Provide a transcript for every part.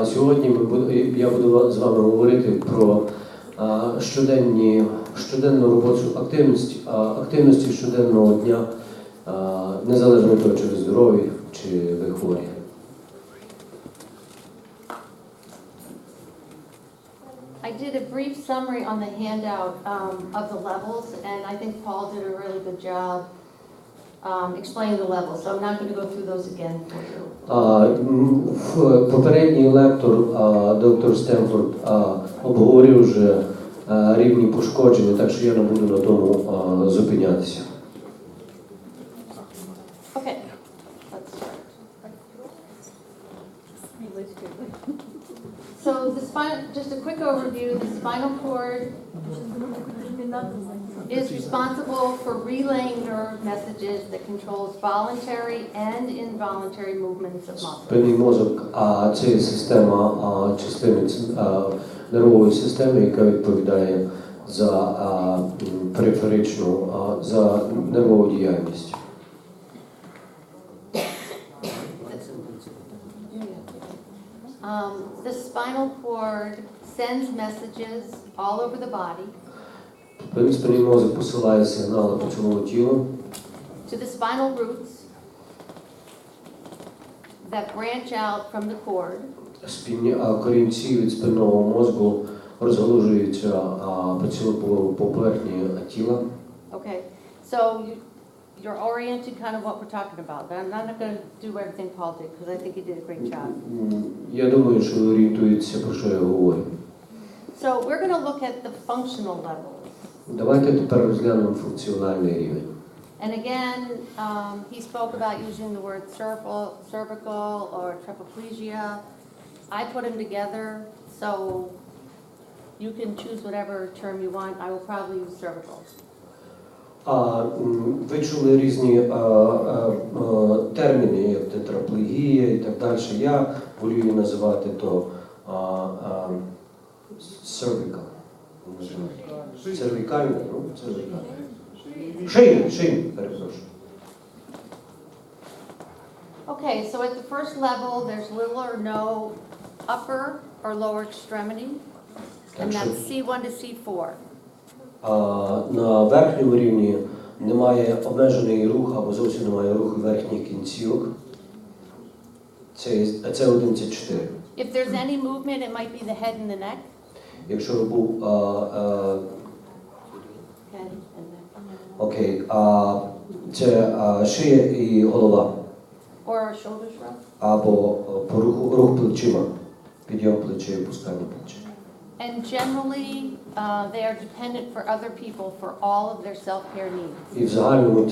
сьогодні я буду з вами говорити про щоденну робочу активності щоденного дня, незалежно від того, чи ви здорові, чи ви хворі. I did a brief summary on the handout of the levels, and I think Paul did a really good job explaining the levels, so I'm not going to go through those again for you. Попередній лектор, доктор Сендфорд, обговорив вже рівні пошкодження, так що я не буду на тому зупинятися. Okay, let's start. So just a quick overview, the spinal cord is responsible for relaying nerve messages that controls voluntary and involuntary movements of muscles. Спинний мозок – це система, частина нервової системи, яка відповідає за периферичну, за нервову діяльність. The spinal cord sends messages all over the body Спинний мозок посилає сигнали по цілому тілу to the spinal roots that branch out from the cord. Корінці від спинного мозку розгалужуються по поверхні тіла. Okay, so you're oriented kind of what we're talking about. I'm not going to do everything Paul did because I think he did a great job. Я думаю, що ви орієнтуєтеся, про що я говорю. So we're going to look at the functional levels. Давайте тепер розглянемо функціональний рівень. And again, he spoke about using the word cervical or trapeplegia. I put them together, so you can choose whatever term you want. I will probably use cervical. Ви чули різні терміни, як тетрапlegія і так далі. Я волю її називати то cervical. Cervicальне, ну, cervicальне. Шийний, перепрошую. Okay, so at the first level, there's little or no upper or lower extremity, and that's C1 to C4. На верхньому рівні немає обмежений рух або зовсім немає руху верхніх кінцівок. Це 1, це 4. If there's any movement, it might be the head and the neck. Якщо був Head and neck. окей, це шия і голова. Or a shoulder shrug. Або по рух плечима, підйом плечей, опускання плечей. And generally, they are dependent for other people for all of their self-care needs. І в загальному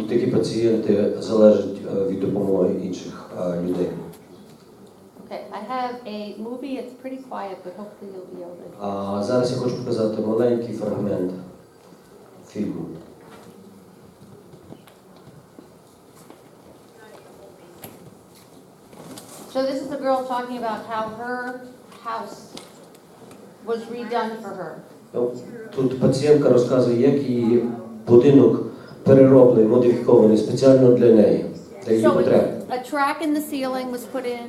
такі пацієнти залежать від допомоги інших людей. Okay, I have a movie. It's pretty quiet, but hopefully you'll be able to. Зараз я хочу показати маленький фрагмент фільму. So this is a girl talking about how her house was redone for her. Тут пацієнтка розказує, як її будинок перероблений, модифікований спеціально для неї, для її потреб. A track in the ceiling was put in.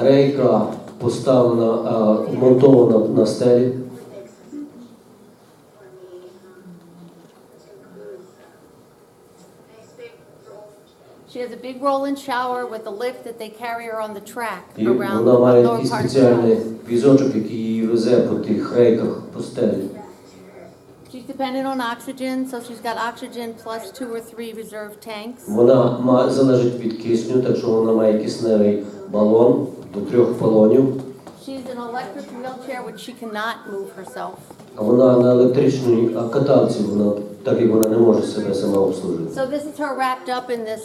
Рейка поставлена, вмонтована на стелі. She has a big roll-in shower with a lift that they carry her on the track І around вона the має lower такий part of the спеціальний house. візочок, який її везе по тих рейках, по стелі. She's dependent on oxygen, so she's got oxygen plus 2 or 3 reserve tanks. Вона залежить від кисню, так що вона має кисневий балон до 3 балонів. She's in an electric wheelchair, which she cannot move herself. А вона на електричній каталці, так як вона не може себе сама обслужити. So this is her wrapped up in this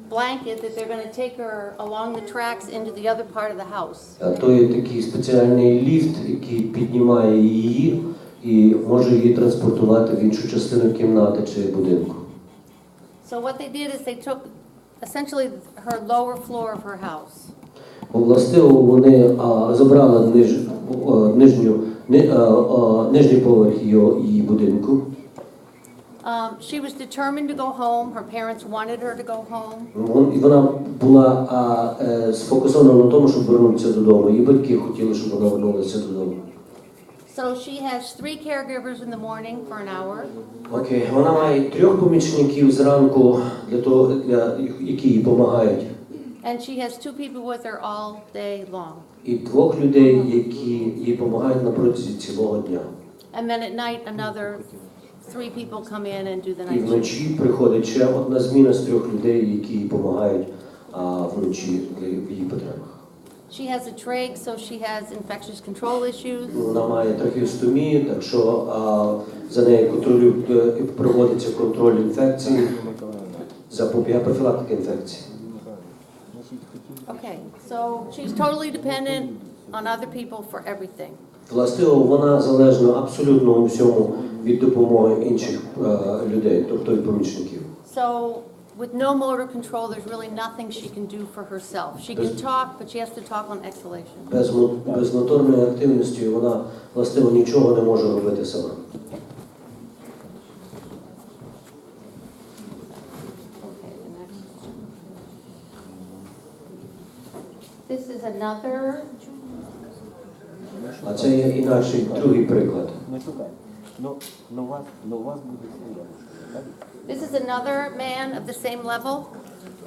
blanket that they're going to take her along the tracks into the other part of the house. А то є такий спеціальний ліфт, який піднімає її і може її транспортувати в іншу частину кімнати чи будинку. So what they did is they took essentially her lower floor of her house. Властиво вони забрали нижній поверх її будинку. She was determined to go home. Her parents wanted her to go home. І вона була сфокусована на тому, щоб вернутися додому. Її батьки хотіли, щоб вона вернулася додому. So she has 3 caregivers in the morning for an hour. Окей, вона має 3 помічників зранку, які їй допомагають. And she has 2 people with her all day long. І 2 людей, які їй допомагають на протязі цілого дня. And then at night another 3 people come in and do the І night shift. вночі приходить ще одна зміна з 3 людей, які їй допомагають вночі в її потребах. She has a trach, so she has infectious control issues. Вона має трахеостомію, так що за нею проводиться контроль інфекції, запобігання профілактики інфекції. Okay, so she's totally dependent on other people for everything. Властиво, вона залежна абсолютно у всьому від допомоги інших людей, тобто від помічників. So with no motor control, there's really nothing she can do for herself. She can talk, but she has to talk on exhalation. Без моторної активності вона, властиво, нічого не може робити сама. Okay, the next one. This is another. А це є інакший, другий приклад. Не шукай. Ну у вас буде своє. This is another man of the same level.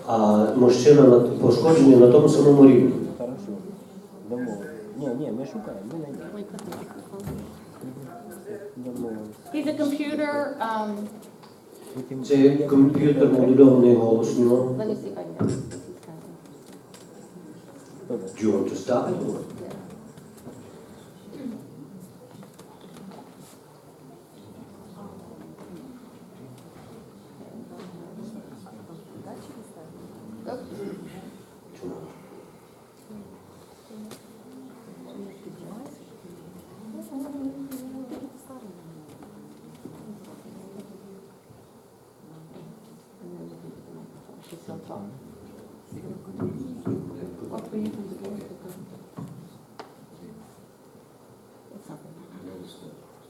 А мужчина пошкоджений на тому самому рівні. Хорошо. Домовились. Ні, ми шукаємо, ми знайдемо. Let me put the microphone. Домовились. He's a computer. Це комп'ютер модульований голосно. Let me see if I can get it. Добре. Do you want to start?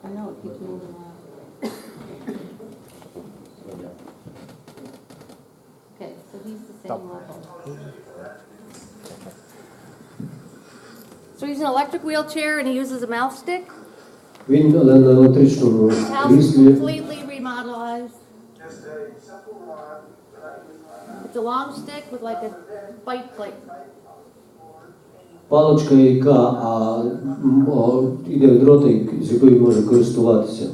I know it keeps moving around. Okay, so he's the same level. So he's in an electric wheelchair and he uses a mouse stick. Він на електричному His house is кріслі. completely remodelized. It's a long stick with like a bite plate. Паличка, яка йде від рота, з якою може користуватися.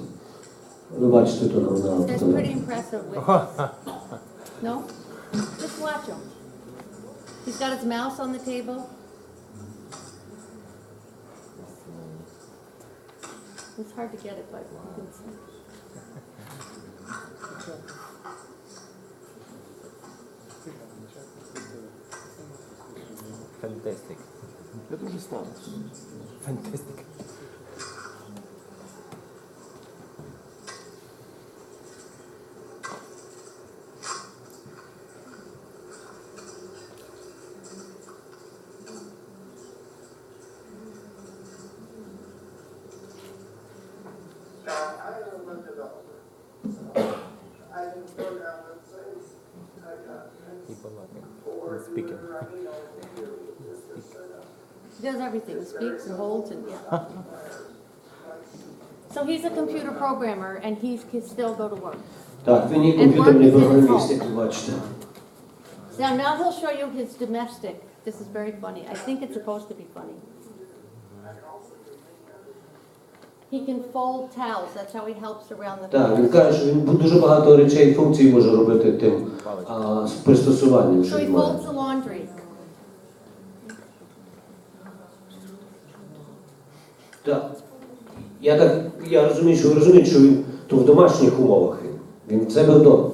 Ви бачите то на That's pretty impressive with this. No? Just watch him. He's got his mouse on the table. It's hard to get it, but you can see. Фантастик. Я дуже слабо. Фантастик. І балакає. Спікер. He does everything. He speaks and holds and yeah. So he's a computer programmer and he can still go to work. Так, він є комп'ютерний програміст, як ви бачите. Now he'll show you his domestic. This is very funny. I think it's supposed to be funny. He can fold towels. That's how he helps around the Так, він house. каже, що він дуже багато речей і функцій може робити тим пристосуванням, So що he він має. folds the laundry. Так. Я розумію, що ви розумієте, що він то в домашніх умовах. Він в себе вдома.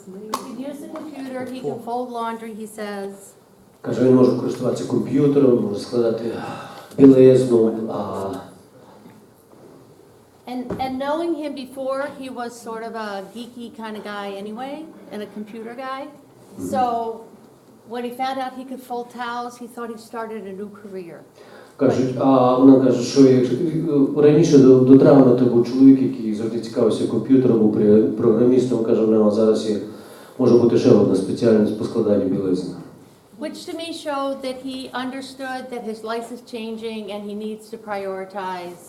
You can use the computer computer, he can fold laundry, he says. Каже, він може користуватися комп'ютером, може складати білизну. And knowing him before, he was sort of a geeky kind of guy anyway, and a computer guy. So when he found out he could fold towels, he thought he started a new career. Кажуть, вона каже, що раніше до травми то був чоловік, який завжди цікавився комп'ютером, був програмістом, каже, в нього зараз може бути ще одна спеціальність по складанню білизни. Which to me showed that he understood that his life is changing and he needs to prioritize.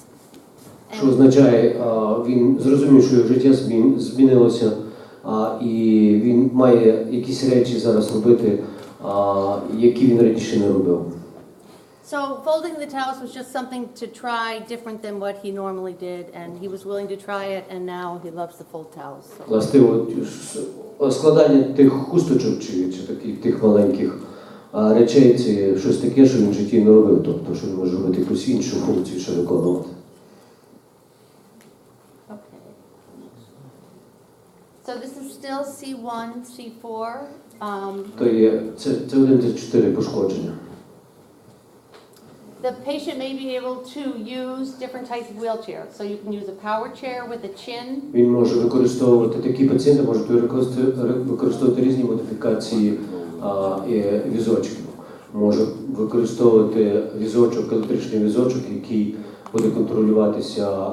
Що означає, він зрозумів, що його життя змінилося, і він має якісь речі зараз робити, які він раніше не робив. So folding the towels was just something to try different than what he normally did, and he was willing to try it, and now he loves to fold towels. So. Власне, складання тих хусточок чи тих маленьких речей, це щось таке, що він в житті не робив, тобто, що він може робити якусь іншу функцію, що виконувати. So this is still C1, C4. То є, це 1-4 пошкодження. The patient may be able to use different types of wheelchairs. So you can use a power chair with a chin. Він може використовувати, такі пацієнти можуть використовувати різні модифікації візочків. Може використовувати візочок, електричний візочок, який буде контролюватися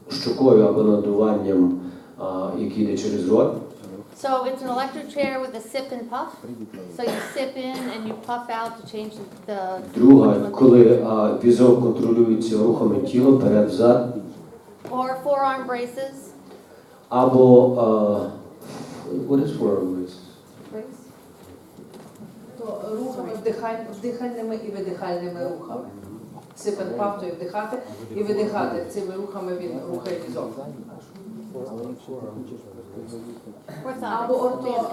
щокою або надуванням, який йде через рот. So it's an electric chair with a sip and puff. So you sip in and you puff out to change the. Друга, коли візок контролюється рухами тіла вперед-взад. Or forearm braces. Або what is forearm braces? То рухами вдихальними і видихальними рухами. Sip and puff, то є вдихати і видихати. Цими рухами він рухає візок. Або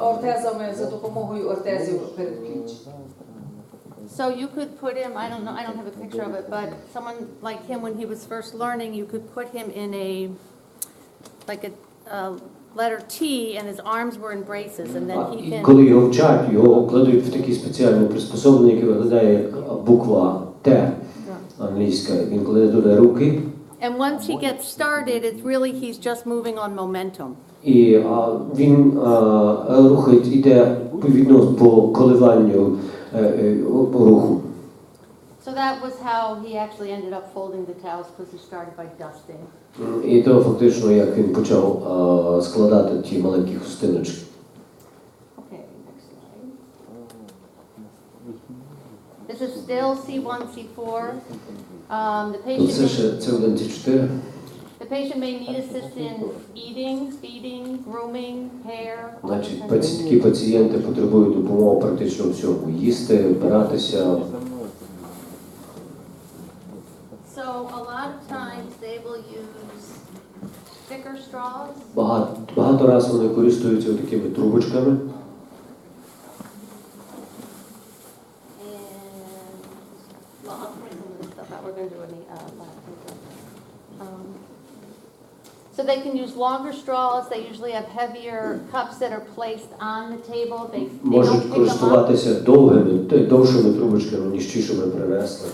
ортезами за допомогою ортезів передпліч. So you could put him, I don't know, I don't have a picture of it, but someone like him when he was first learning, you could put him in like a letter T and his arms were in braces and then he can. Коли його вчать, його кладуть в такі спеціальні приспособлення, які виглядає як буква Т англійська. Він кладе туди руки. And once he gets started, it's really he's just moving on momentum. І він іде відповідно по коливанню руху. So that was how he actually ended up folding the towels because he started by dusting. І то фактично, як він почав складати ті маленькі хустиночки. Okay, next slide. This is still C1, C4. The patient Це ще це 1-4. The patient may need assistance eating, feeding, grooming, hair. Значить, такі пацієнти потребують допомоги практично всьому. Їсти, вбиратися. So a lot of times they will use thicker straws. Багато разів вони користуються такими трубочками. So they can use longer straws. They usually have heavier cups that are placed on the table. They Можуть don't pick them up. користуватися довшими трубочками, ніж ті, що ми принесли.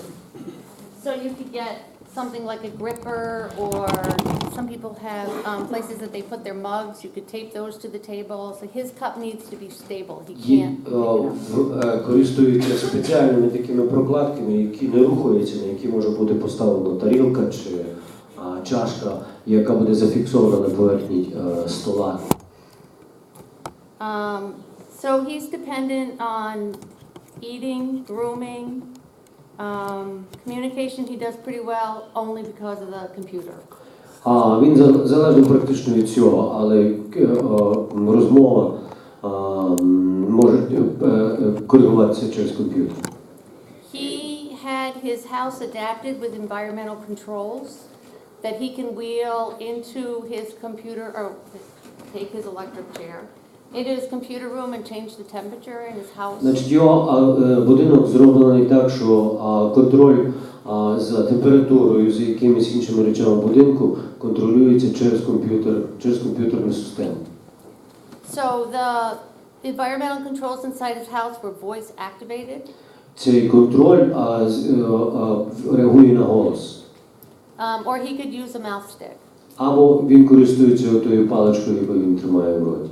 So you could get something like a gripper, or some people have places that they put their mugs. You could tape those to the table. So his cup needs to be stable. He can't pick it up. Користуються спеціальними такими прокладками, які не рухаються, на які може бути поставлена тарілка чи чашка, яка буде зафіксована на поверхні стола. So he's dependent on eating, grooming, communication. He does pretty well only because of the computer. Він залежний практично від цього, але розмова може коригуватися через комп'ютер. He had his house adapted with environmental controls that he can wheel into his computer or take his electric chair into his computer room and change the temperature in his house. Значить, його будинок зроблений так, що контроль за температурою, за якимись іншими речами будинку контролюється через комп'ютерну систему. So environmental controls inside his house were voice activated. Цей контроль реагує на голос. Or he could use a mouth stick. Або він користується тою паличкою, яку він тримає в роті.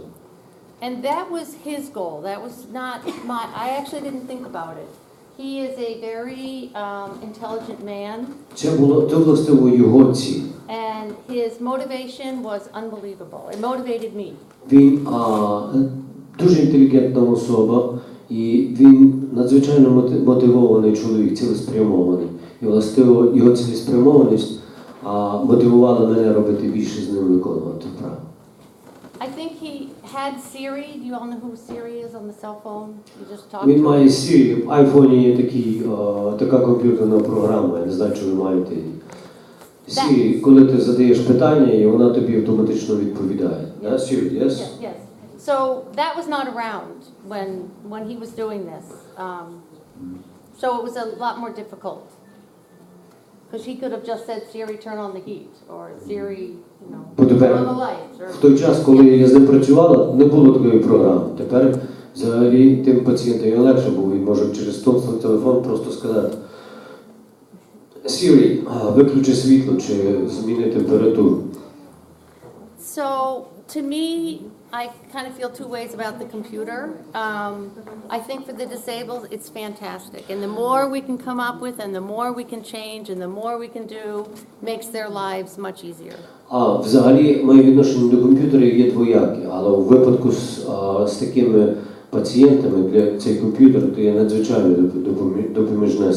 And that was his goal. That was not my, I actually didn't think about it. He is a very intelligent man. Це властиво його ціль. And his motivation was unbelievable. It motivated me. Він дуже інтелігентна особа, і він надзвичайно мотивований чоловік, цілеспрямований. І властиво його цілеспрямованість мотивувала мене робити більше з ним виконувати вправи. I think he had Siri. Do you all know who Siri is on the cell phone? You just talk Він to має him. Siri. В айфоні є така комп'ютерна програма, я не знаю, чи ви маєте її. Siri, коли ти задаєш питання, і вона тобі автоматично відповідає. Да, Siri, yes? Yes, yes. So that was not around when he was doing this. So it was a lot more difficult. Because he could have just said, Siri, turn on the heat, or Siri, turn on the lights. Or... В той час, коли я з ним працювала, не було такої програми. Тепер взагалі тим пацієнтам легше, бо він може через телефон просто сказати Siri, виключи світло чи зміни температуру. So to me, I kind of feel two ways about the computer. I think for the disabled, it's fantastic. And the more we can come up with, and the more we can change, and the more we can do, makes their lives much easier. Взагалі, моє відношення до комп'ютерів є двояке, але у випадку з такими пацієнтами для цей комп'ютер то є надзвичайно допоміжне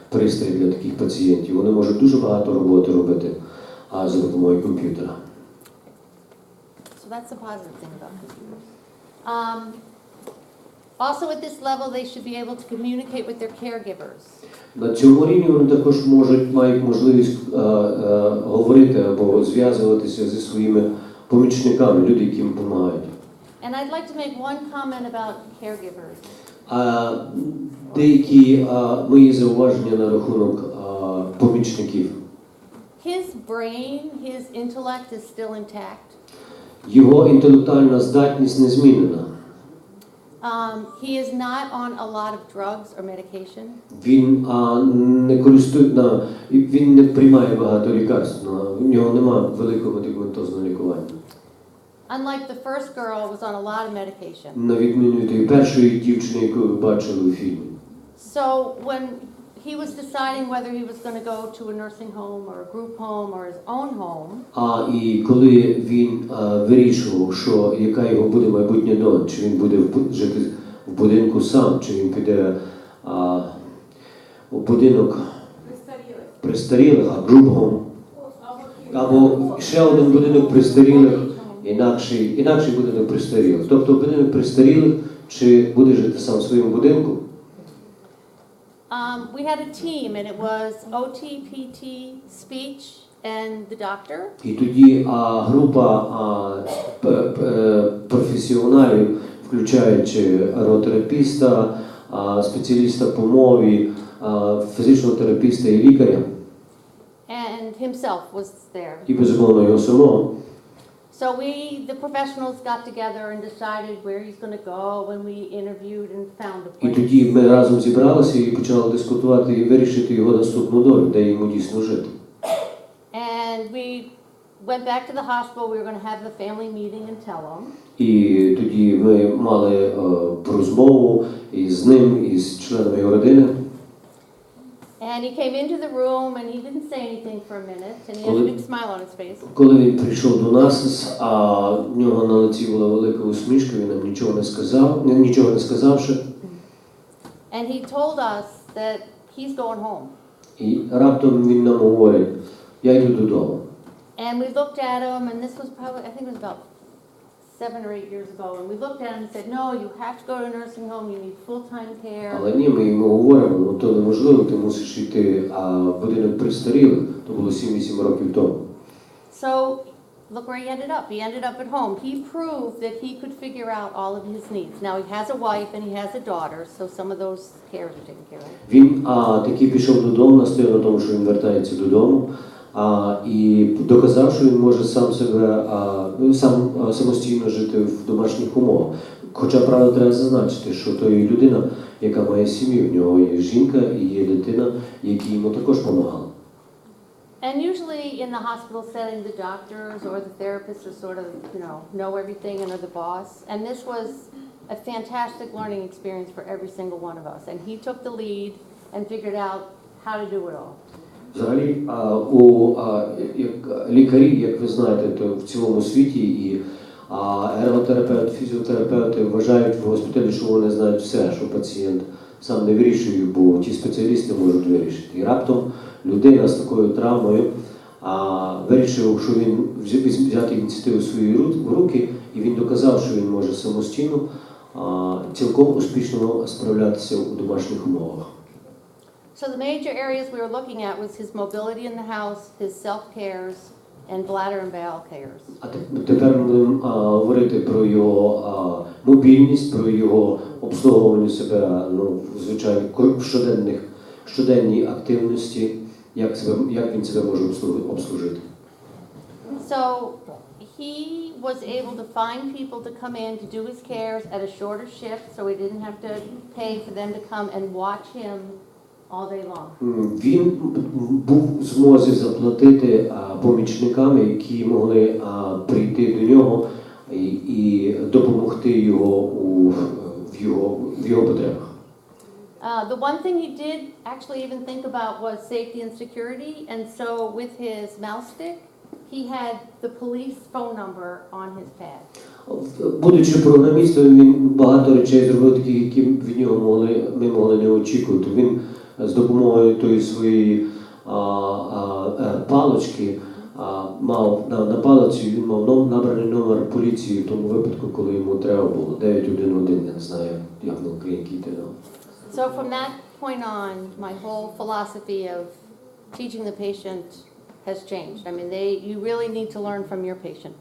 пристрій для таких пацієнтів. Вони можуть дуже багато роботи робити за допомогою комп'ютера. So that's the positive thing about computers. Also at this level, they should be able to communicate with their caregivers. На цьому рівні вони також мають можливість говорити або зв'язуватися зі своїми помічниками, люди, які їм допомагають. And I'd like to make one comment about caregivers. Деякі мої зауваження на рахунок помічників. His brain, his intellect is still intact. Його інтелектуальна здатність не змінена. He is not on a lot of drugs or medication. Він не приймає багато лікарств, в нього немає великого медикаментозного лікування. Unlike the first girl who was on a lot of medication. На відміну від тієї першої дівчини, яку ви бачили у фільмі. So when he was deciding whether he was going to go to a nursing home or a group home or his own home. І коли він вирішував, що яка його буде майбутня доля, чи він буде жити в будинку сам, чи він піде у будинок престарілих, group home, або ще один будинок престарілих, інакший будинок престарілих. Тобто будинок престарілих, чи буде жити сам в своєму будинку. We had a team, and it was OT, PT, speech, and the doctor. І тоді група професіоналів, включаючи аеротерапіста, спеціаліста по мові, фізичного терапіста і лікаря. And himself was there. І безумовно його самого. So the professionals got together and decided where he's going to go when we interviewed and found a І place. тоді ми разом зібралися і почали дискутувати і вирішити його наступну долю, де йому дійсно жити. And we went back to the hospital. We were going to have the family meeting and tell him. І тоді ми мали розмову із ним, із членами його родини. And he came into the room and he didn't say anything for a minute, and he had a big smile on his face. Коли він прийшов до нас, в нього на лиці була велика усмішка, він нам нічого не сказавши. And he told us that he's going home. І раптом він нам говорить: "Я йду додому." And we looked at him, and this was probably, I think it was about 7 or 8 years ago, and we looked at him and said, "No, you have to go to a nursing home. You need full-time care." Але ні, ми йому говоримо: "Ну то неможливо, ти мусиш йти в будинок престарілих." То було 7-8 років тому. So look where he ended up. He ended up at home. He proved that he could figure out all of his needs. Now he has a wife and he has a daughter, so some of those cares are taken care of. Він таки пішов додому, настояв на тому, що він вертається додому, і доказав, що він може самостійно жити в домашніх умовах. Хоча, правда, треба зазначити, що то є людина, яка має сім'ю, в нього є жінка і є дитина, які йому також допомагали. And usually in the hospital setting, the doctors or the therapists are sort of, know everything and are the boss. And this was a fantastic learning experience for every single one of us. And he took the lead and figured out how to do it all. Взагалі, як лікарі, як ви знаєте, то в цілому світі і ерготерапевти, фізіотерапевти вважають в госпіталі, що вони знають все, що пацієнт сам не вирішує, бо ті спеціалісти можуть вирішити. І раптом людина з такою травмою вирішив, що він взяти ініціативу в свої руки, і він доказав, що він може самостійно цілком успішно справлятися у домашніх умовах. So the major areas we were looking at was his mobility in the house, his self-cares, and bladder and bowel cares. А тепер ми будемо говорити про його мобільність, про його обслуговування себе, звичайно, щоденній активності, як він себе може обслужити. So he was able to find people to come in to do his cares at a shorter shift, so we didn't have to pay for them to come and watch him all day long. Він був в змозі заплатити помічникам, які могли прийти до нього і допомогти його в його потребах. The one thing he did actually even think about was safety and security, and so with his mouse stick, he had the police phone number on his pad. Будучи програмістом, він багато речей зробив таких, які від нього ми могли не очікувати. Він з допомогою тої своєї палички мав на палиці, він мав набраний номер поліції в тому випадку, коли йому треба було. 911, я не знаю, як на українській термін. So from that point on, my whole philosophy of teaching the patient has changed. I mean, you really need to learn from your patient.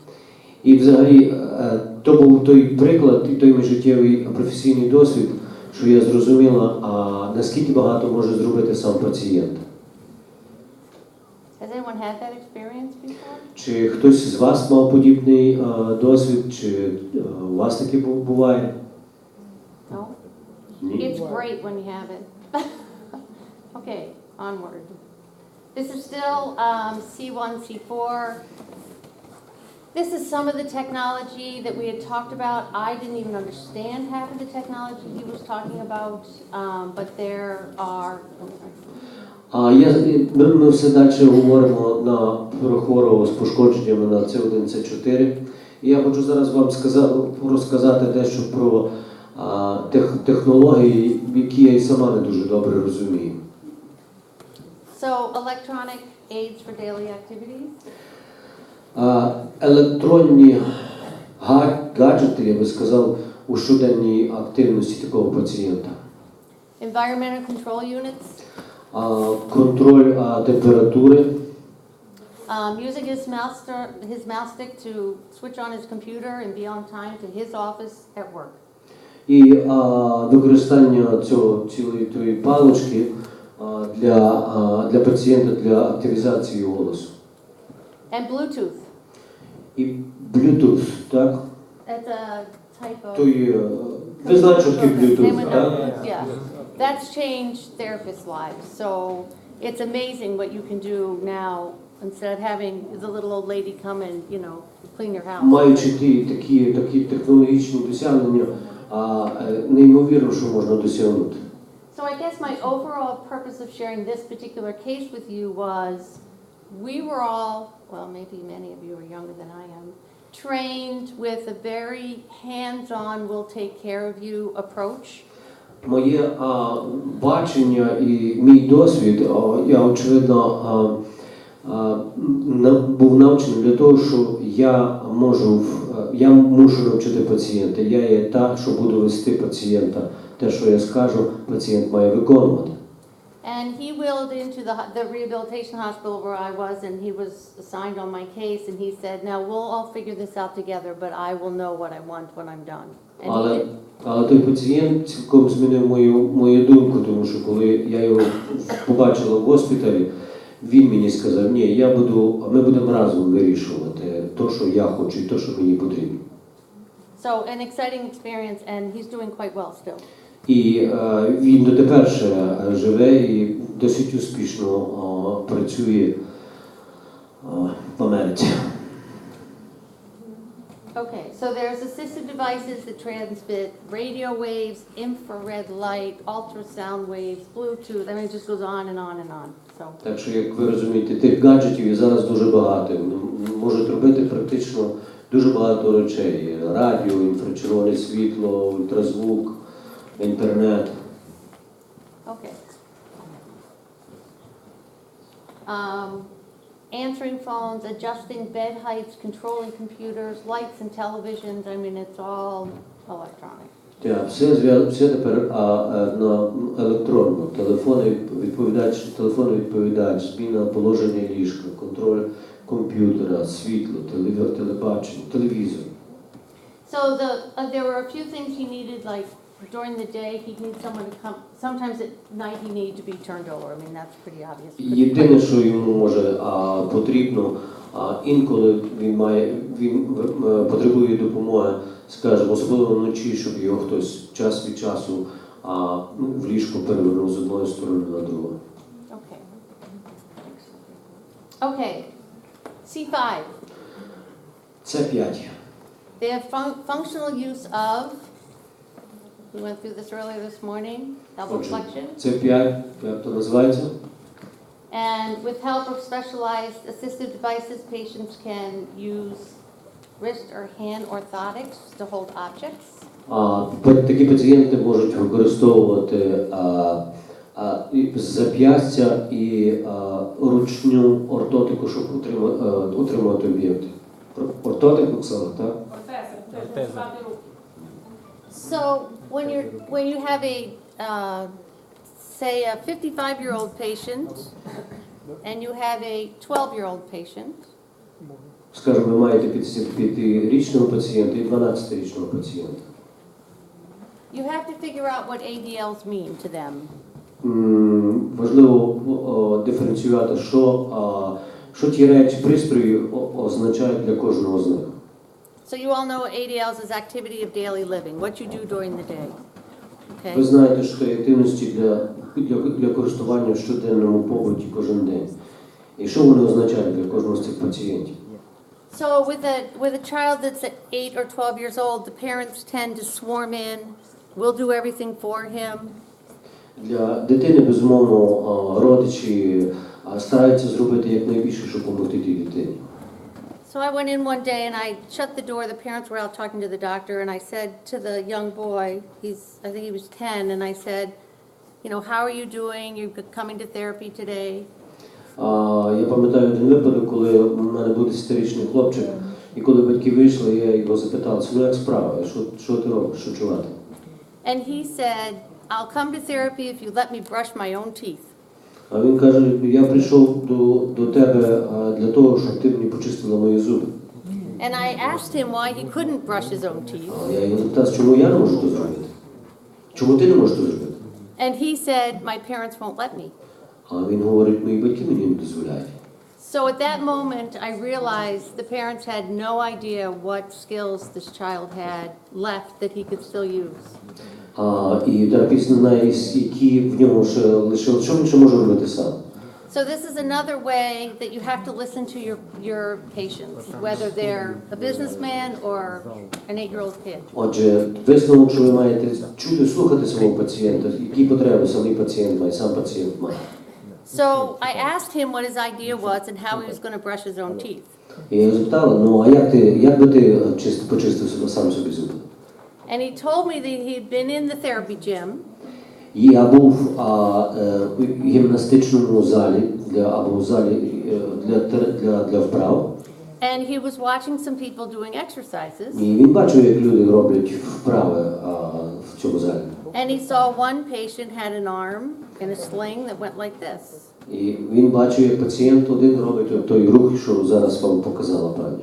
І взагалі, то був той приклад, і той мій життєвий професійний досвід, що я зрозуміла, наскільки багато може зробити сам пацієнт. Has anyone had that experience before? Чи хтось з вас мав подібний досвід, чи у вас таке буває? No? Ні. It's great when you have it. Okay, onward. This is still C1, C4. This is some of the technology that we had talked about. I didn't even understand half of the technology he was talking about, but there are... Ми все далі говоримо про хворого з пошкодженнями на С1, С4. І я хочу зараз вам розказати дещо про технології, які я і сама не дуже добре розумію. So, electronic aids for daily activities? Електронні гаджети, я би сказав, у щоденній активності такого пацієнта. Environmental control units? Контроль температури. Using his mouse stick to switch on his computer and be on time to his office at work. І використання цілої тої палички для пацієнта для активізації голосу. And Bluetooth. І Bluetooth, так? It's a type of... То є, ви знаєте, що таке Bluetooth, так? Yeah. That's changed therapists' lives. So it's amazing what you can do now instead of having the little old lady come and, clean your house. Маючи такі технологічні досягнення, неймовірно, що можна досягнути. So I guess my overall purpose of sharing this particular case with you was we were all, well, maybe many of you are younger than I am, trained with a very hands-on, we'll take care of you approach. Моє бачення і мій досвід, я, очевидно, був навчений для того, що я мушу навчити пацієнта. Я є та, що буду вести пацієнта. Те, що я скажу, пацієнт має виконувати. And he wheeled into the rehabilitation hospital where I was, and he was assigned on my case, and he said, now we'll all figure this out together, but I will know what I want when I'm done. And he did. Але той пацієнт цілком змінив мою думку, тому що коли я його побачила в госпіталі, він мені сказав, ні, ми будемо разом вирішувати те, що я хочу і те, що мені потрібно. So an exciting experience, and he's doing quite well still. І він дотепер ще живе і досить успішно працює в Америці. Okay, so there's assistive devices that transmit radio waves, infrared light, ultrasound waves, Bluetooth. I mean, it just goes on and on and on. So. Так що, як ви розумієте, тих гаджетів є зараз дуже багато. Можуть робити практично дуже багато речей. Радіо, інфрачервоне світло, ультразвук, інтернет. Okay. Answering phones, adjusting bed heights, controlling computers, lights and televisions. I mean, it's all electronic. Так, все тепер на електронно. Телефонний відповідач, зміна положення ліжка, контроль комп'ютера, світло, телебачення, телевізор. So there were a few things he needed, like during the day he'd need someone to come. Sometimes at night he needed to be turned over. I mean, that's pretty obvious. Єдине, що йому може потрібно, інколи він потребує допомоги, скажімо, особливо вночі, щоб його хтось час від часу в ліжко перевернув з одної сторони на другу. Okay. Okay. C5. Це 5. They have functional use of. We went through this earlier this morning. Elbow flexion. Це 5, як то називається? And with help of specialized assistive devices, patients can use wrist or hand orthotics to hold objects. Такі пацієнти можуть використовувати зап'ястя і ручну ортотику, щоб утримувати об'єкти. Ортотик, Оксана, так? So when you have a say a 55-year-old patient and you have a 12-year-old patient. Скажімо, ви маєте 55-річного пацієнта і 12-річного пацієнта. You have to figure out what ADLs mean to them. Важливо диференціювати, що ті речі, пристрої означають для кожного з них. So you all know ADLs is activity of daily living, what you do during the day. Okay? Ви знаєте, що є активності для користування в щоденному побуті кожен день. І що вони означають для кожного з цих пацієнтів? So with a child that's 8 or 12 years old, the parents tend to swarm in, we'll do everything for him. Для дитини, безумовно, родичі стараються зробити якнайбільше, щоб допомогти тій дитині. So I went in one day and I shut the door. The parents were out talking to the doctor, and I said to the young boy, I think he was 10, and I said, you know, how are you doing? You're coming to therapy today. Я пам'ятаю один випадок, коли у мене був 10-річний хлопчик, і коли батьки вийшли, я його запитав, ну як справа, що ти робиш, що чувати? And he said, I'll come to therapy if you let me brush my own teeth. А він каже, я прийшов до тебе для того, щоб ти мені почистила мої зуби. And I asked him why he couldn't brush his own teeth. Я його запитав, чому я не можу це зробити? Чому ти не можеш це зробити? And he said, my parents won't let me. А він говорить, мої батьки мені не дозволяють. So at that moment, I realized the parents had no idea what skills this child had left that he could still use. І після які в ньому ще лишилось, що він ще може робити сам. So this is another way that you have to listen to your patients, whether they're a businessman or an 8-year-old kid. Отже, висновок, що ви маєте чути, слухати свого пацієнта, які потреби самий пацієнт має, сам пацієнт має. So I asked him what his idea was and how he was going to brush his own teeth. І я запитала, ну а як би ти почистив сам собі зуби? And he told me that he had been in the therapy gym. Я був в гімнастичному залі або в залі для вправ. And he was watching some people doing exercises. І він бачив, як люди роблять вправи в цьому залі. And he saw one patient had an arm in a sling that went like this. І він бачив, як пацієнт один робить той рух, що зараз вам показала пані.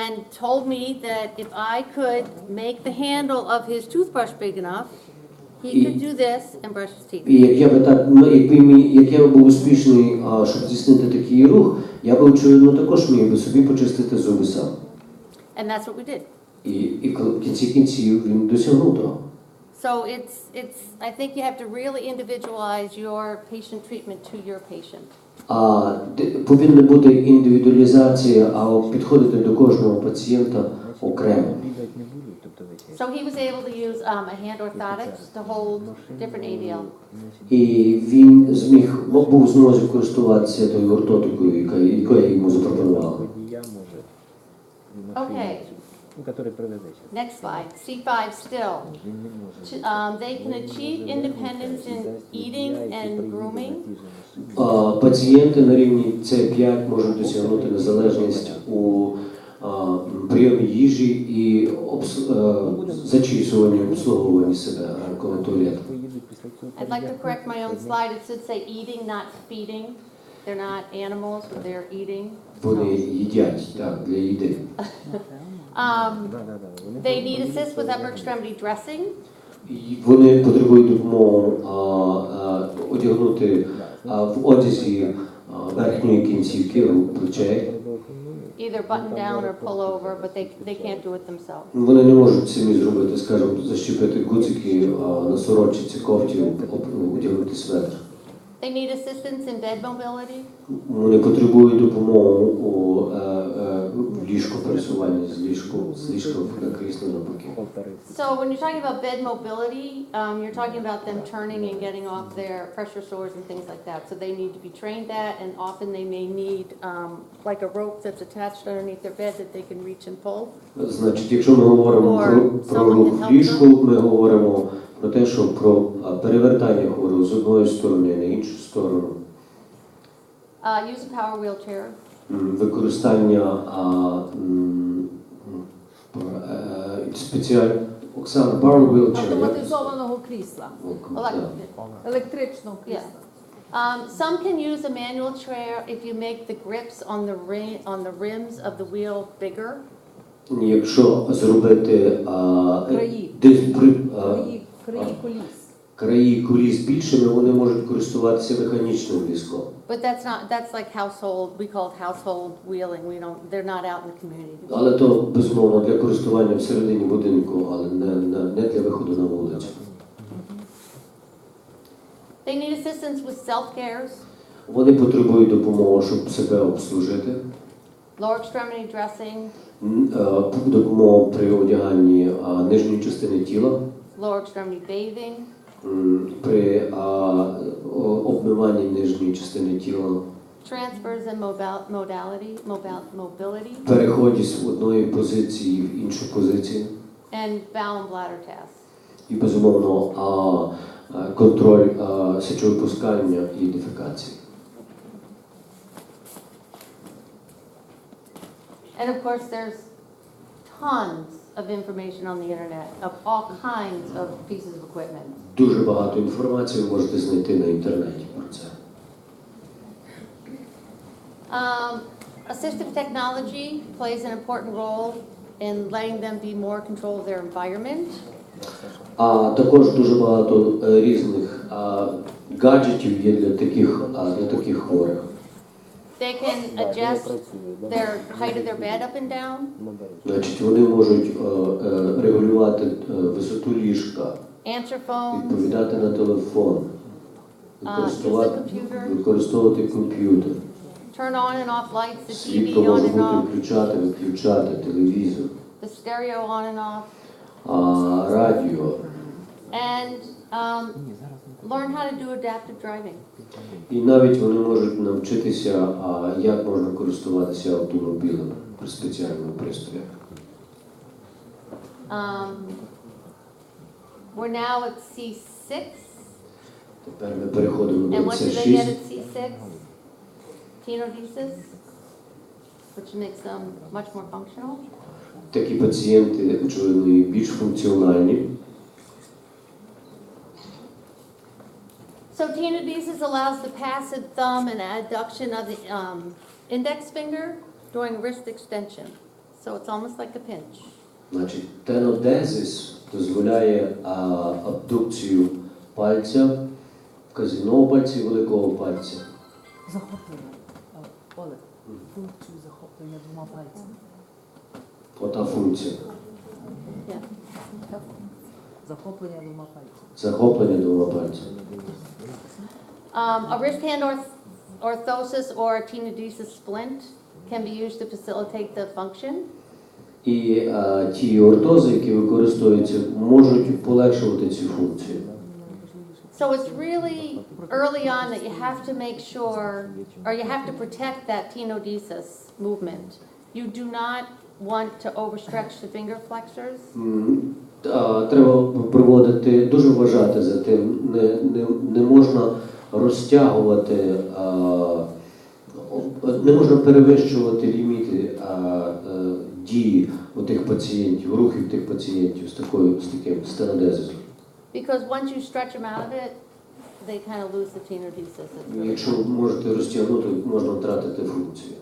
And told me that if I could make the handle of his toothbrush big enough, he could do this and brush his teeth. І як я був успішний, щоб здійснити такий рух, я б, очевидно, також міг би собі почистити зуби сам. And that's what we did. І в кінці кінців він досягнув того. So I think you have to really individualize your patient treatment to your patient. Повинна бути індивідуалізація, а підходити до кожного пацієнта окремо. Бігати не будуть, тобто ви So he was able to use a hand orthotics to hold different ADL. І він був в змозі користуватися тою ортотикою, яку я йому запропонував. водія може. Okay, Який привезе. next slide. C5 still. Він не може. They can achieve independence in eating and grooming. Пацієнти на рівні С5 можуть досягнути незалежність у прийомі їжі і зачісуванні, обслуговуванні себе, коли туалет. I'd like to correct my own slide. It should say eating, not feeding. They're not animals, but they're eating. Вони їдять, так, для їди. They need assist with upper extremity dressing. І вони потребують допомогу одягнути в одязі верхньої кінцівки, рук, плечей. Either button down or pull over, but they can't do it themselves. Вони не можуть самі зробити, скажімо, защепити гудзики на сорочці, кофті, одягнути светр. They need assistance in bed mobility. Вони потребують допомогу у ліжку пересуванні з ліжка на крісло навпаки. So when you're talking about bed mobility, you're talking about them turning and getting off their pressure sores and things like that. So they need to be trained that, and often they may need like a rope that's attached underneath their bed that they can reach and pull. Значить, якщо ми говоримо про рух в ліжку, ми говоримо про те, що про перевертання хворого з одної сторони на іншу сторону. Use a power wheelchair. Використання спеціального Оксана, power wheelchair. Автоматизованого крісла, електричного крісла. Some can use a manual chair if you make the grips on the rims of the wheel bigger. Якщо зробити краї коліс більшими, вони можуть користуватися механічним візком. But that's like household, we call it household wheeling. They're not out in the community. Але то, безумовно, для користування всередині будинку, але не для виходу на вулицю. They need assistance with self-cares. Вони потребують допомоги, щоб себе обслужити. Lower extremity dressing. Допомогу при одяганні нижньої частини тіла. Lower extremity bathing. При обмиванні нижньої частини тіла. Transfers and mobility. Переході з одної позиції в іншу позицію. And bowel and bladder tasks. І, безумовно, контроль сечовипускання і дефекації. And of course, there's tons of information on the internet of all kinds of pieces of equipment. Дуже багато інформації ви можете знайти на інтернеті про це. Assistive technology plays an important role in letting them be more in control of their environment. Також дуже багато різних гаджетів є для таких хворих. They can adjust their height of their bed up and down. Значить, вони можуть регулювати висоту ліжка, Answer phone. відповідати на телефон, використовувати комп'ютер, Turn on and off lights, the світло TV on може and бути off, включати, виключати, телевізор, the stereo on and off, радіо. and learn how to do adaptive driving. І навіть вони можуть навчитися, як можна користуватися автомобілем при спеціальному пристрої. We're now at C6. Тепер ми переходимо до And what do they get С6. at C6? Tenodesis, which makes them much more functional. Такі пацієнти, очевидно, і більш функціональні. So tenodesis allows the passive thumb and adduction of the index finger during wrist extension. So it's almost like a pinch. Значить, тенодезис дозволяє абдукцію пальця, вказівного пальця і великого пальця. Захоплення. Олег, функцію захоплення двома пальцями. Ота функція. Yeah. Захоплення двома пальцями. Захоплення двома пальцями. A wrist hand orthosis or a tenodesis splint can be used to facilitate the function. І ті ортози, які використовуються, можуть полегшувати цю функцію. So it's really early on that you have to make sure, or you have to protect that tenodesis movement. You do not want to overstretch the finger flexors. Треба проводити, дуже вважати за тим, не можна розтягувати, не можна перевищувати ліміти дії у тих пацієнтів, рухів тих пацієнтів з таким стенодезисом. Because once you stretch them out of it, they kind of lose the tenodesis. It's really Якщо можете розтягнути, можна втратити функцію.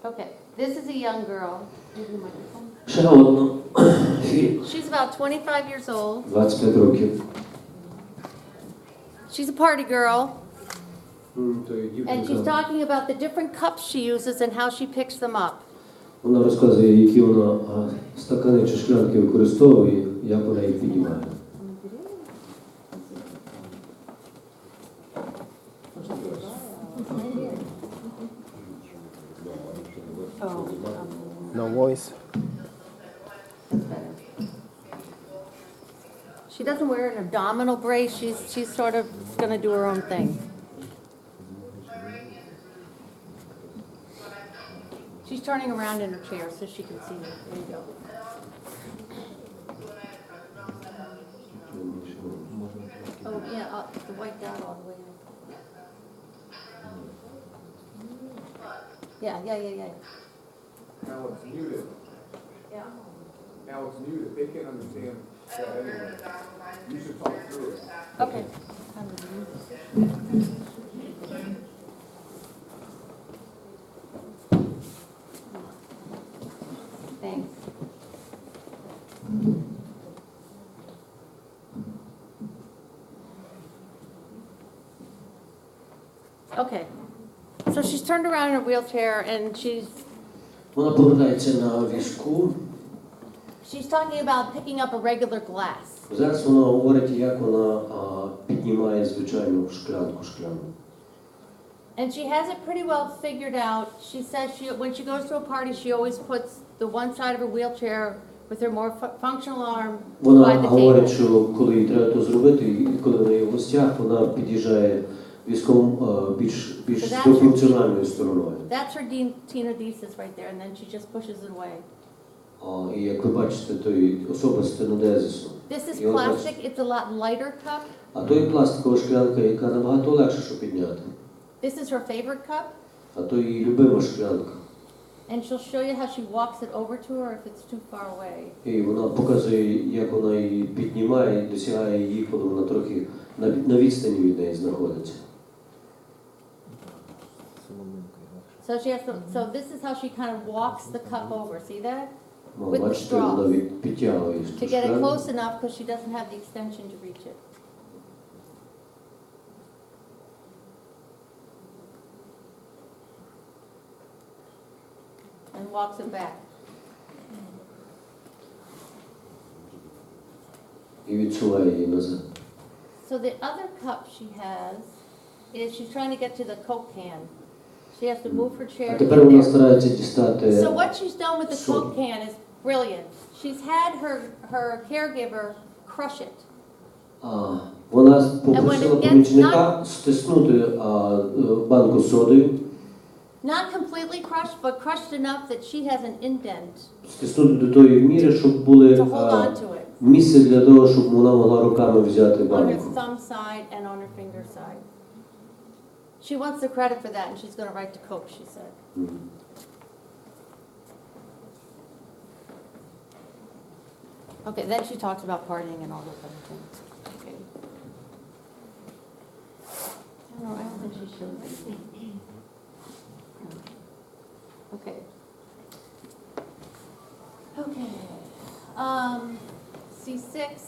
Okay, this is a young girl. Give me the microphone. Ще одна. Фільм. She's about 25 years old. 25 років. She's a party girl. And she's talking about the different cups she uses and how she picks them up. Вона розказує, які вона стакани чи шклянки використовує, як вона їх піднімає. No voice. She doesn't wear an abdominal brace. She's sort of going to do her own thing. She's turning around in her chair so she can see me. There you go. Oh, yeah, the white dot all the way up. Yeah. Now it's muted. Yeah. Now it's muted. They can't understand that anyway. You should talk through it. Okay. Thanks. Okay. So she's turned around in a wheelchair and Вона повертається на візку. she's talking about picking up a regular glass. Зараз вона говорить, як вона піднімає звичайну шклянку. And she has it pretty well figured out. She says when she goes to a party, she always puts the one side of her wheelchair with her more functional arm Вона by the говорить, table. що коли їй треба то зробити, і коли вона є в гостях, вона під'їжджає візком більш So до функціональною стороною. That's her tenodesis right there, and then she just pushes it away. І як ви бачите, той особа з стенодезисом. This is І от plastic. It's a lot lighter cup. А то є пластикова шклянка, яка набагато легше, що підняти. This is her favorite cup, А то її любима шклянка. and she'll show you how she walks it over to her if it's too far away. І вона показує, як вона її піднімає і досягає її, коли вона трохи на відстані від неї знаходиться. So so this is how she kind of walks the cup over. See that? Ну, With the бачите, вона straws. підтягує To цю get it шклянку. close enough because she doesn't have the extension to reach it. And walks it back. І відсуває її назад. So the other cup she has is she's trying to get to the Coke can. She has to move her chair А to тепер get вона there. старається дістати. So what she's done with the So- Coke can is brilliant. She's had her caregiver crush it. Вона попросила And when it gets помічника стиснути банку з содою, Not completely crushed, but crushed enough that she has an indent стиснути до тої міри, щоб були to hold on to it місце для того, щоб вона могла руками взяти on her банку. thumb side and on her finger side. She wants the credit for that, and she's going to write to Coke, she said. Okay, then she talks about partying and all those other things. Okay. I don't think she shows it. Okay. Okay. C6.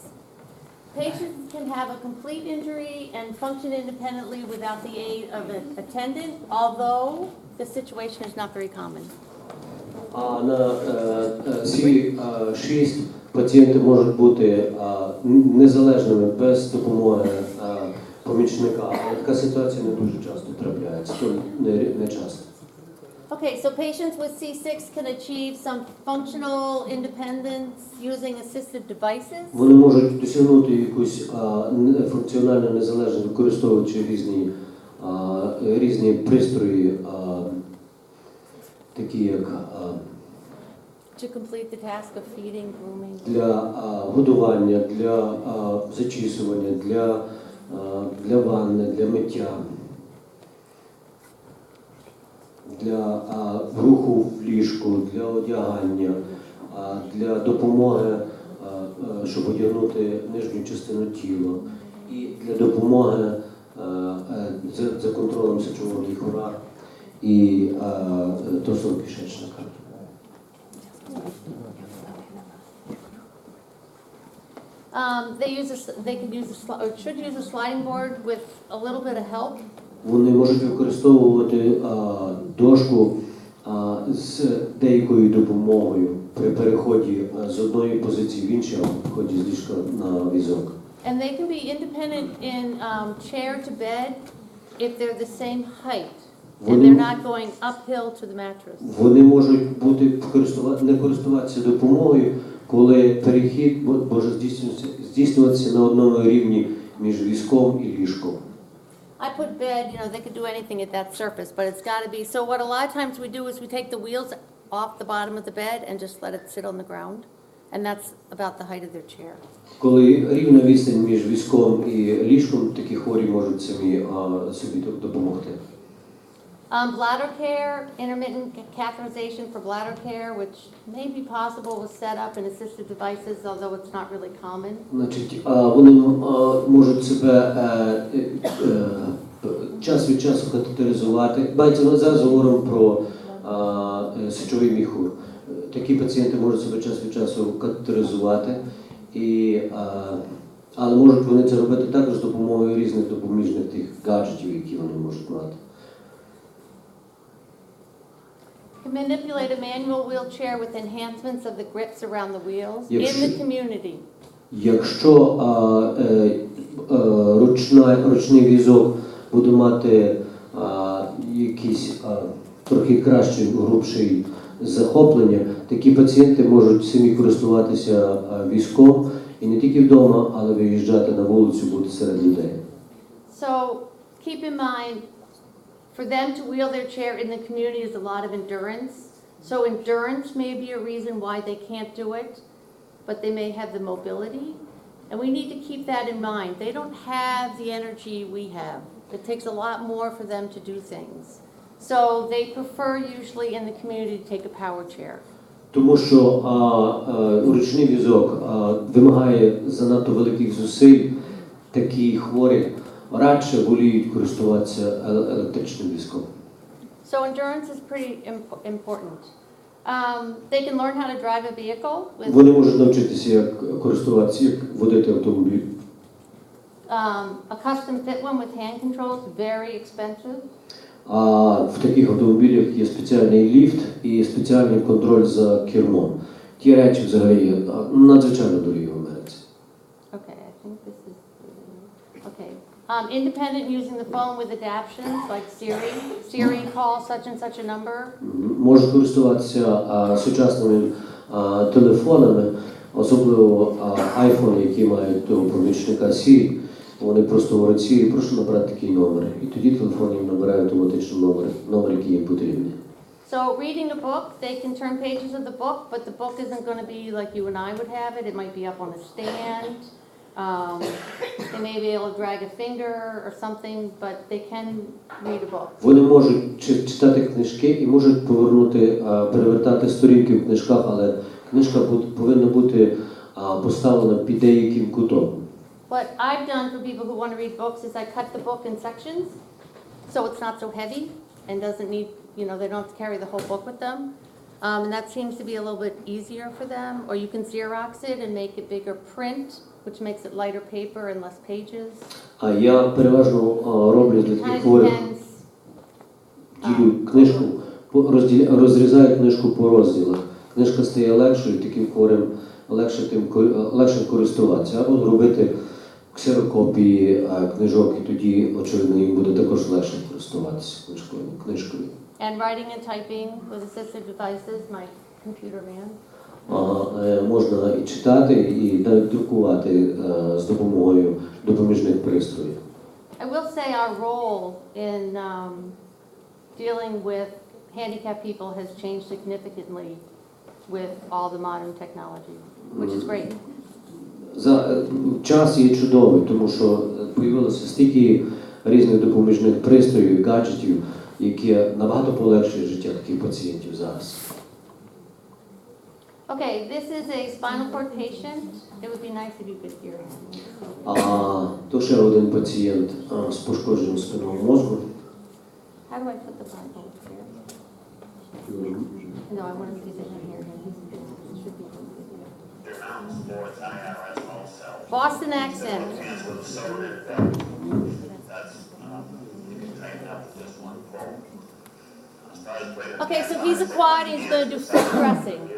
Patients can have a complete injury and function independently without the aid of an attendant, although the situation is not very common. А на ці 6 пацієнти можуть бути незалежними без допомоги помічника. Але така ситуація не дуже часто трапляється, то не часто. Okay, so patients with C6 can achieve some functional independence using assistive devices. Вони можуть досягнути якусь функціональну незалежність, використовуючи різні пристрої, такі як To complete the task of feeding, grooming. для годування, для зачісування, для ванни, для миття, для руху в ліжку, для одягання, для допомоги, щоб одягнути нижню частину тіла, і для допомоги за контролем сечового міхура і товстого кишечника. They could use or should use a sliding board with a little bit of help. Вони можуть використовувати дошку з деякою допомогою при переході з одної позиції в іншу, в ході з ліжка на візок. And they can be independent in chair to bed if they're the same height and they're not going uphill to the mattress. Вони можуть не користуватися допомогою, коли перехід може здійснюватися на одному рівні між візком і ліжком. I put bed, they could do anything at that surface, but it's got to be. So what a lot of times we do is we take the wheels off the bottom of the bed and just let it sit on the ground, and that's about the height of their chair. Коли рівна відстань між візком і ліжком, такі хворі можуть собі допомогти. Bladder care, intermittent catheterization for bladder care, which may be possible with setup and assistive devices, although it's not really common. Значить, вони можуть себе час від часу катетеризувати. Ми зараз говоримо про сечовий міхур. Такі пацієнти можуть себе час від часу катетеризувати, але можуть вони це робити також з допомогою різних допоміжних тих гаджетів, які вони можуть мати. Can manipulate a manual wheelchair with enhancements of the grips around the wheels in the community. Якщо ручний візок буде мати якісь трохи краще, грубший захоплення, такі пацієнти можуть самі користуватися візком і не тільки вдома, але виїжджати на вулицю, бути серед людей. So keep in mind, for them to wheel their chair in the community is a lot of endurance. So endurance may be a reason why they can't do it, but they may have the mobility. And we need to keep that in mind. They don't have the energy we have. It takes a lot more for them to do things. So they prefer usually in the community to take a power chair. Тому що ручний візок вимагає занадто великих зусиль, такі хворі радше воліють користуватися електричним візком. So endurance is pretty important. They can learn how to drive a vehicle with Вони можуть навчитися, як користуватися, як водити автомобіль. a custom fit one with hand controls, very expensive. В таких автомобілях є спеціальний ліфт і спеціальний контроль за кермом. Ті речі взагалі надзвичайно дорогі в Америці. Okay, I think this is okay. Independent using the phone with adaptions like Siri. Siri call such and such a number. Можуть користуватися сучасними телефонами, особливо iPhone, які мають до помічника Siri. Вони просто говорять Siri, прошу набрати такий номер. І тоді телефон їм набирає автоматично номер, який їм потрібний. So reading a book, they can turn pages of the book, but the book isn't going to be like you and I would have it. It might be up on a stand. They may be able to drag a finger or something, but they can read a book. Вони можуть читати книжки і можуть перевертати сторінки в книжках, але книжка повинна бути поставлена під деяким кутом. What I've done for people who want to read books is I cut the book in sections, so it's not so heavy and doesn't need, they don't have to carry the whole book with them. And that seems to be a little bit easier for them. Or you can Xerox it and make it bigger print, which makes it lighter paper and less pages. А я переважно роблю для таких хворих, ділю книжку розрізає книжку по розділах. Книжка стає легшою, таким хворим легше користуватися. Або зробити ксерокопії книжок, і тоді, очевидно, їм буде також легше користуватися книжкою. And writing and typing with assistive devices, my computer man. Можна і читати, і навіть друкувати з допомогою допоміжних пристроїв. I will say our role in dealing with handicapped people has changed significantly with all the modern technology, which is great. Час є чудовий, тому що появилося стільки різних допоміжних пристроїв і гаджетів, які набагато полегшують життя таких пацієнтів зараз. Okay, this is a spinal cord patient. It would be nice if you could hear him. То ще один пацієнт з пошкодженням спинного мозку. How do I put the Bible here? No, I want to see if I can hear him. He should be. Boston accent. Okay, so he's a quad. He's going to do foot pressing.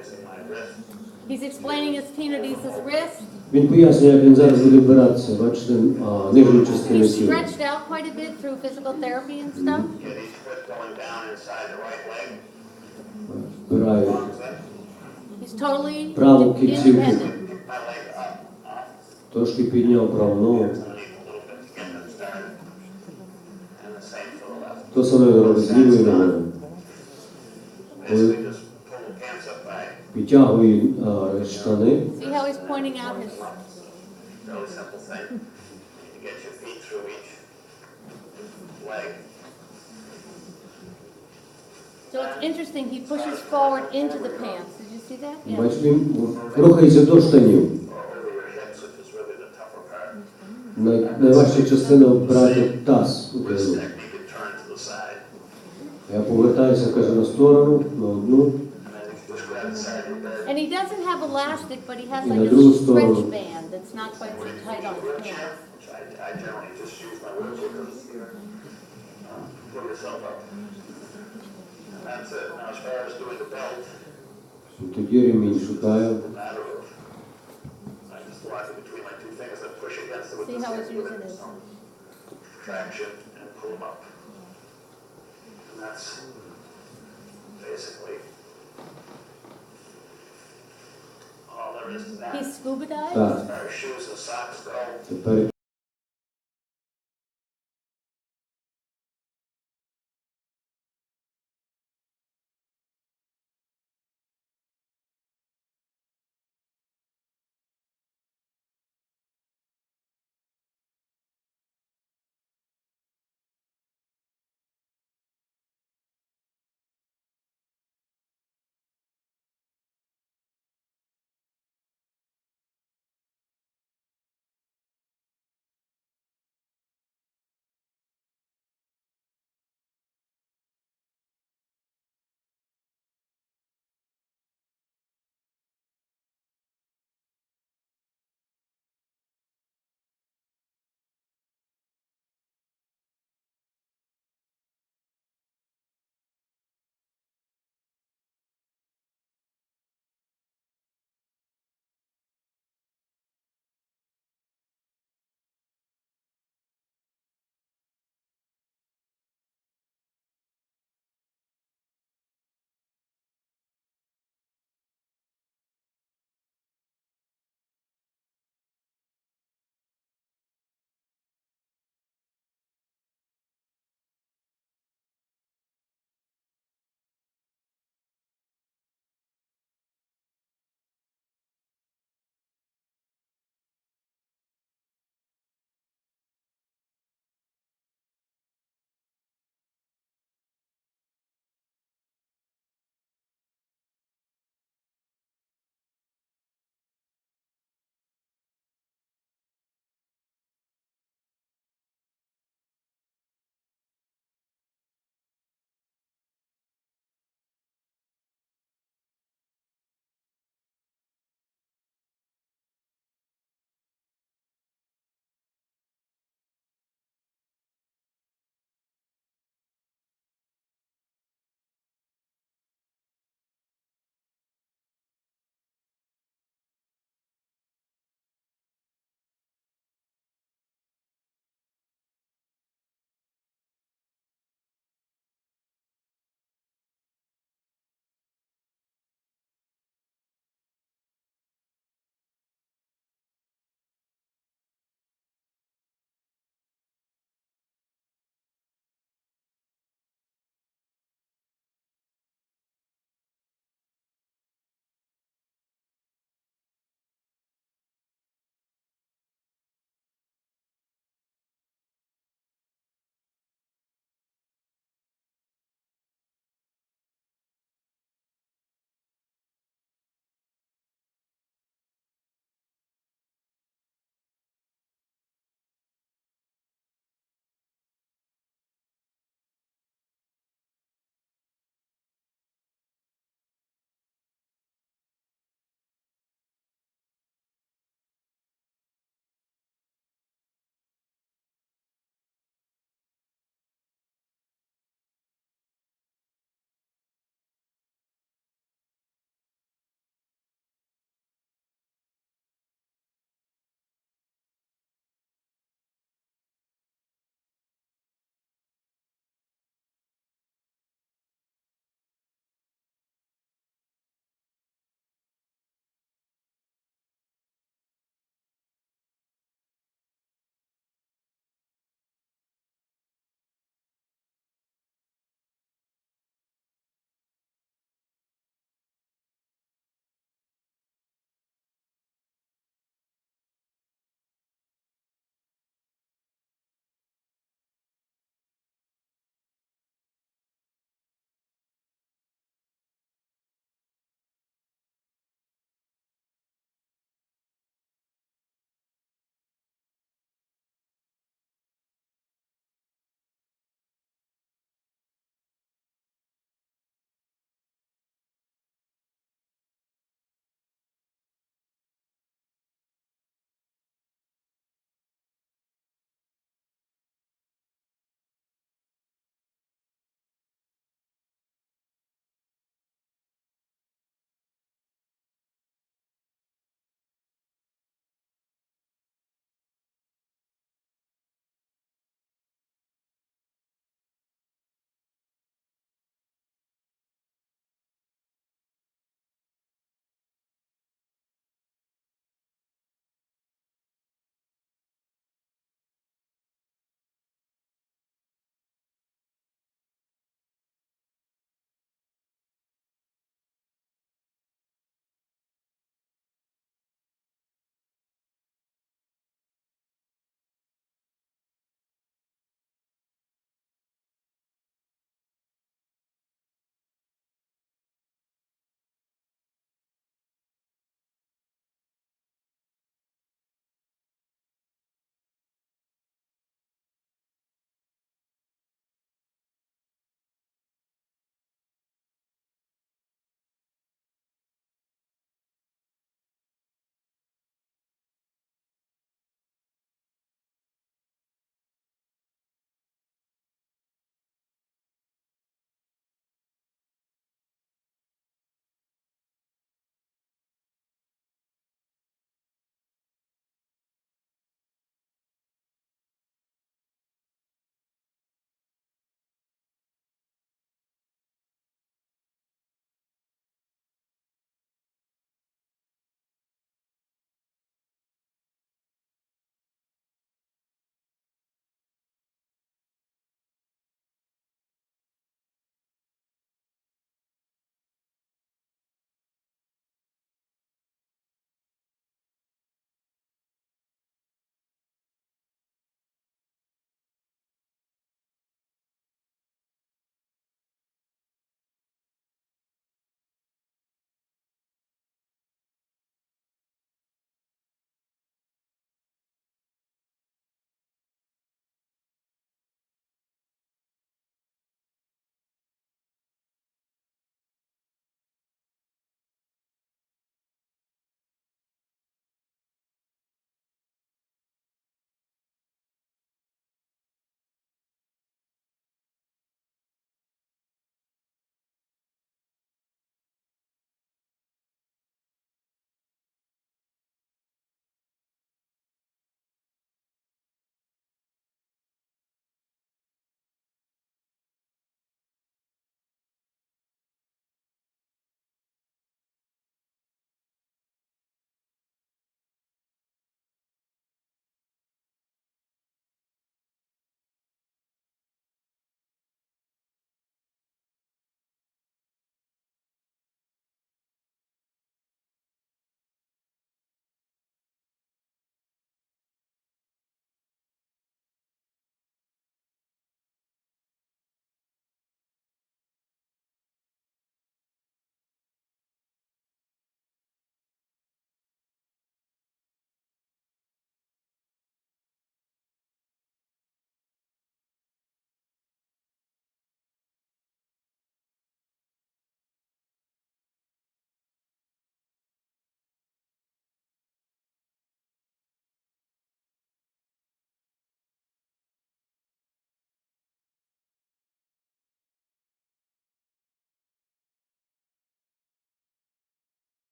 He's explaining his tenodesis wrist. Він пояснює, як він зараз буде вбиратися, бачите, нижню частину He's тіла. stretched out quite a bit through physical therapy and stuff. Вбираю He's totally праву кінцівку. independent. Трошки підняв праву ногу. То саме він робить з лівою ногою. Коли підтягує штани. See how he's pointing out his... So it's interesting, he pushes forward into the pants. Did you see that? Yeah. Бачите, він рухається до штанів. Найважча частина брати таз. Я повертаюся, каже, на сторону, на одну. And he doesn't have elastic, but he has І like на a другу stretch сторону. band that's not quite so tight on his pants. I generally just use my wheelchair because pull yourself up. And that's it. Now, as far as doing the belt, Тоді ремінь шукаю. the matter of, I just lock it between my two fingers and push against it with See this how hand it's with using his... traction and pull them up. And that's basically all there is to that. He's scuba dived? Так, As far as shoes and socks go, тепер